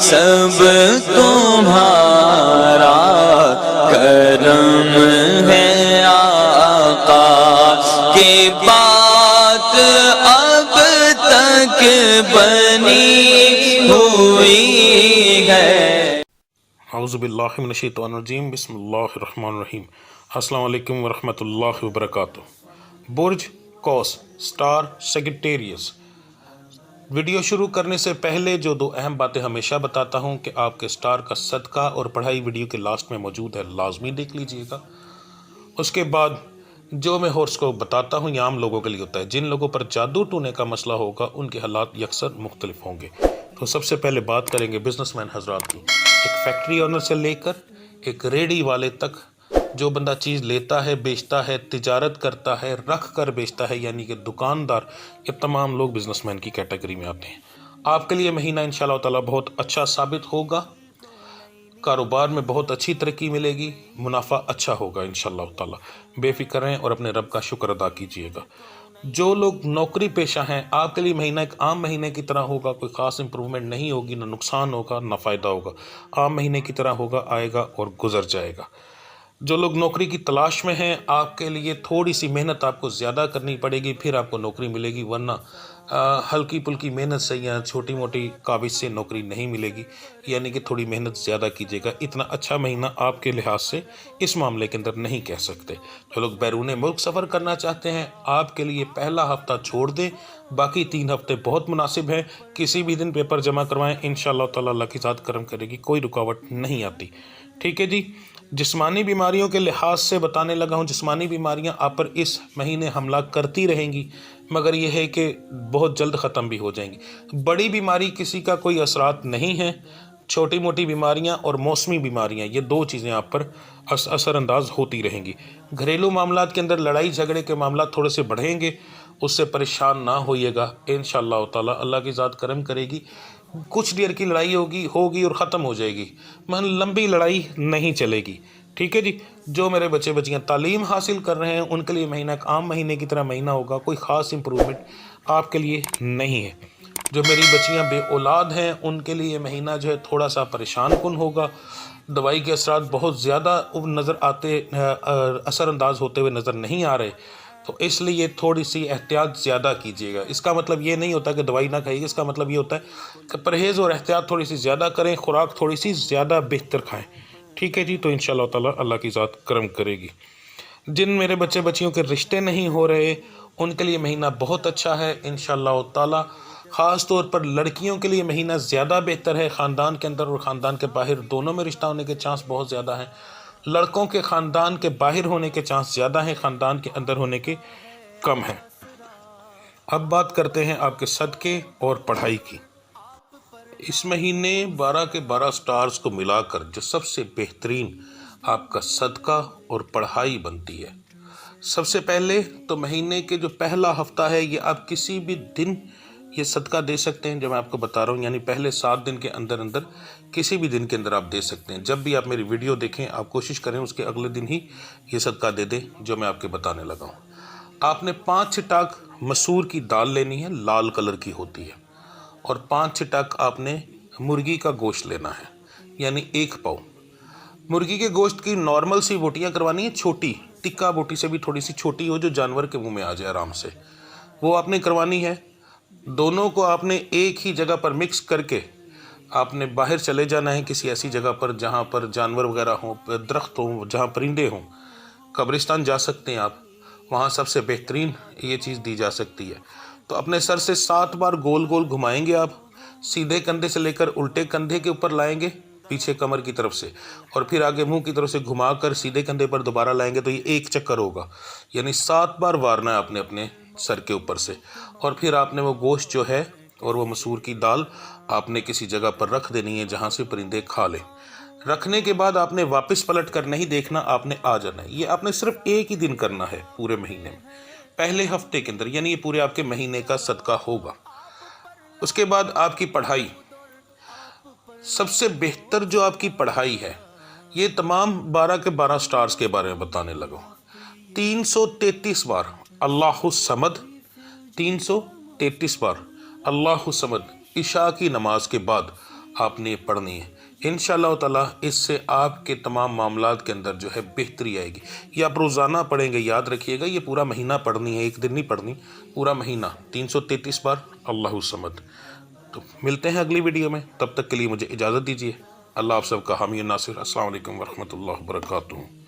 سب تمہارا کرم ہے آقا کی بات اب تک بنی ہوئی ہے۔ اعوذ باللہ من الشیطان الرجیم، بسم اللہ الرحمن الرحیم۔ السلام علیکم ورحمۃ اللہ وبرکاتہ۔ برج قوس، سٹار سیگیٹیریس۔ ویڈیو شروع کرنے سے پہلے جو دو اہم باتیں ہمیشہ بتاتا ہوں کہ آپ کے سٹار کا صدقہ اور پڑھائی ویڈیو کے لاسٹ میں موجود ہے، لازمی دیکھ لیجئے گا۔ اس کے بعد جو میں ہورسکوپ بتاتا ہوں یہ عام لوگوں کے لیے ہوتا ہے، جن لوگوں پر جادو ٹونے کا مسئلہ ہوگا ان کے حالات یکسر مختلف ہوں گے۔ تو سب سے پہلے بات کریں گے بزنس مین حضرات کی، ایک فیکٹری اونر سے لے کر ایک ریڈی والے تک، جو بندہ چیز لیتا ہے، بیچتا ہے، تجارت کرتا ہے، رکھ کر بیچتا ہے، یعنی کہ دکاندار، یہ تمام لوگ بزنس مین کی کیٹیگری میں آتے ہیں۔ آپ کے لیے مہینہ انشاءاللہ تعالی بہت اچھا ثابت ہوگا، کاروبار میں بہت اچھی ترقی ملے گی، منافع اچھا ہوگا انشاءاللہ تعالی۔ بے فکر رہیں اور اپنے رب کا شکر ادا کیجیے گا۔ جو لوگ نوکری پیشہ ہیں، آپ کے لیے مہینہ ایک عام مہینے کی طرح ہوگا، کوئی خاص امپرومنٹ نہیں ہوگی، نہ نقصان ہوگا نہ فائدہ ہوگا، عام مہینے کی طرح ہوگا، آئے گا اور گزر جائے گا۔ جو لوگ نوکری کی تلاش میں ہیں، آپ کے لیے تھوڑی سی محنت آپ کو زیادہ کرنی پڑے گی، پھر آپ کو نوکری ملے گی، ورنہ ہلکی پلکی محنت سے یا چھوٹی موٹی کاوش سے نوکری نہیں ملے گی، یعنی کہ تھوڑی محنت زیادہ کیجیے گا۔ اتنا اچھا مہینہ آپ کے لحاظ سے اس معاملے کے اندر نہیں کہہ سکتے۔ جو لوگ بیرون ملک سفر کرنا چاہتے ہیں، آپ کے لیے پہلا ہفتہ چھوڑ دیں، باقی 3 ہفتے بہت مناسب ہیں۔ کسی بھی دن پیپر جمع کروائیں، انشاءاللہ تعالی اللہ کی ذات کرم کرے گی، کوئی رکاوٹ نہیں آتی۔ ٹھیک ہے جی۔ جسمانی بیماریوں کے لحاظ سے بتانے لگا ہوں، جسمانی بیماریاں آپ پر اس مہینے حملہ کرتی رہیں گی، مگر یہ ہے کہ بہت جلد ختم بھی ہو جائیں گی۔ بڑی بیماری کسی کا کوئی اثرات نہیں ہے، چھوٹی موٹی بیماریاں اور موسمی بیماریاں، یہ 2 چیزیں آپ پر اثر انداز ہوتی رہیں گی۔ گھریلو معاملات کے اندر لڑائی جھگڑے کے معاملات تھوڑے سے بڑھیں گے، اس سے پریشان نہ ہوئیے گا، انشاءاللہ تعالی اللہ کی ذات کرم کرے گی۔ کچھ دیر کی لڑائی ہوگی اور ختم ہو جائے گی، مگر لمبی لڑائی نہیں چلے گی۔ ٹھیک ہے جی۔ جو میرے بچے بچیاں تعلیم حاصل کر رہے ہیں، ان کے لیے مہینہ ایک عام مہینے کی طرح مہینہ ہوگا، کوئی خاص امپرومنٹ آپ کے لیے نہیں ہے۔ جو میری بچیاں بے اولاد ہیں، ان کے لیے مہینہ جو ہے تھوڑا سا پریشان کن ہوگا، دوائی کے اثرات بہت زیادہ اثر انداز ہوتے ہوئے نظر نہیں آ رہے، تو اس لیے تھوڑی سی احتیاط زیادہ کیجیے گا۔ اس کا مطلب یہ نہیں ہوتا کہ دوائی نہ کھائیے گا، اس کا مطلب یہ ہوتا ہے کہ پرہیز اور احتیاط تھوڑی سی زیادہ کریں، خوراک تھوڑی سی زیادہ بہتر کھائیں۔ ٹھیک ہے جی۔ تو انشاءاللہ تعالی اللہ کی ذات کرم کرے گی۔ جن میرے بچے بچیوں کے رشتے نہیں ہو رہے، ان کے لیے مہینہ بہت اچھا ہے انشاءاللہ تعالی۔ خاص طور پر لڑکیوں کے لیے مہینہ زیادہ بہتر ہے، خاندان کے اندر اور خاندان کے باہر دونوں میں رشتہ ہونے کے چانس بہت زیادہ ہیں۔ لڑکوں کے خاندان کے باہر ہونے کے چانس زیادہ ہیں، خاندان کے اندر ہونے کے کم ہیں۔ اب بات کرتے ہیں آپ کے صدقے اور پڑھائی کی۔ اس مہینے 12 کے 12 سٹارز کو ملا کر جو سب سے بہترین آپ کا صدقہ اور پڑھائی بنتی ہے، سب سے پہلے تو مہینے کے جو پہلا ہفتہ ہے، یہ آپ کسی بھی دن یہ صدقہ دے سکتے ہیں، جو میں آپ کو بتا رہا ہوں، یعنی پہلے 7 دن کے اندر کسی بھی دن کے اندر آپ دے سکتے ہیں۔ جب بھی آپ میری ویڈیو دیکھیں، آپ کوشش کریں اس کے اگلے دن ہی یہ صدقہ دے دیں جو میں آپ کے بتانے لگا ہوں۔ آپ نے 5 چھٹاک مسور کی دال لینی ہے، لال کلر کی ہوتی ہے، اور 5 چھٹاک آپ نے مرغی کا گوشت لینا ہے، یعنی 1 پاؤ۔ مرغی کے گوشت کی نارمل سی بوٹیاں کروانی ہیں، چھوٹی ٹکا بوٹی سے بھی تھوڑی سی چھوٹی ہو، جو جانور کے منہ میں آ جائے آرام سے، وہ آپ نے کروانی ہے۔ دونوں کو آپ نے ایک ہی جگہ پر مکس کر کے آپ نے باہر چلے جانا ہے، کسی ایسی جگہ پر جہاں پر جانور وغیرہ ہوں، درخت ہوں، جہاں پرندے ہوں۔ قبرستان جا سکتے ہیں آپ، وہاں سب سے بہترین یہ چیز دی جا سکتی ہے۔ تو اپنے سر سے 7 بار گول گول گھمائیں گے آپ، سیدھے کندھے سے لے کر الٹے کندھے کے اوپر لائیں گے پیچھے کمر کی طرف سے، اور پھر آگے منہ کی طرف سے گھما کر سیدھے کندھے پر دوبارہ لائیں گے، تو یہ 1 چکر ہوگا، یعنی 7 بار وارنا ہے آپ نے اپنے سر کے اوپر سے۔ اور پھر آپ نے وہ گوشت جو ہے اور وہ مسور کی دال آپ نے کسی جگہ پر رکھ دینی ہے جہاں سے پرندے کھا لیں۔ رکھنے کے بعد آپ نے واپس پلٹ کر نہیں دیکھنا، آپ نے آ جانا ہے۔ یہ آپ نے صرف 1 ہی دن کرنا ہے پورے مہینے میں، پہلے ہفتے کے اندر، یعنی یہ پورے آپ کے مہینے کا صدقہ ہوگا۔ اس کے بعد آپ کی پڑھائی، سب سے بہتر جو آپ کی پڑھائی ہے، یہ تمام 12 کے 12 سٹارز کے بارے میں بتانے لگا ہوں۔ 333 بار اللہ الصمد، 333 بار اللہ الصمد عشاء کی نماز کے بعد آپ نے پڑھنی ہے انشاءاللہ تعالیٰ۔ اس سے آپ کے تمام معاملات کے اندر جو ہے بہتری آئے گی۔ یہ آپ روزانہ پڑھیں گے، یاد رکھیے گا، یہ پورا مہینہ پڑھنی ہے، ایک دن نہیں پڑھنی، پورا مہینہ 333 بار اللہ الصمد۔ تو ملتے ہیں اگلی ویڈیو میں، تب تک کے لیے مجھے اجازت دیجیے۔ اللہ آپ سب کا حامی و ناصر۔ السلام علیکم ورحمۃ اللہ وبرکاتہ۔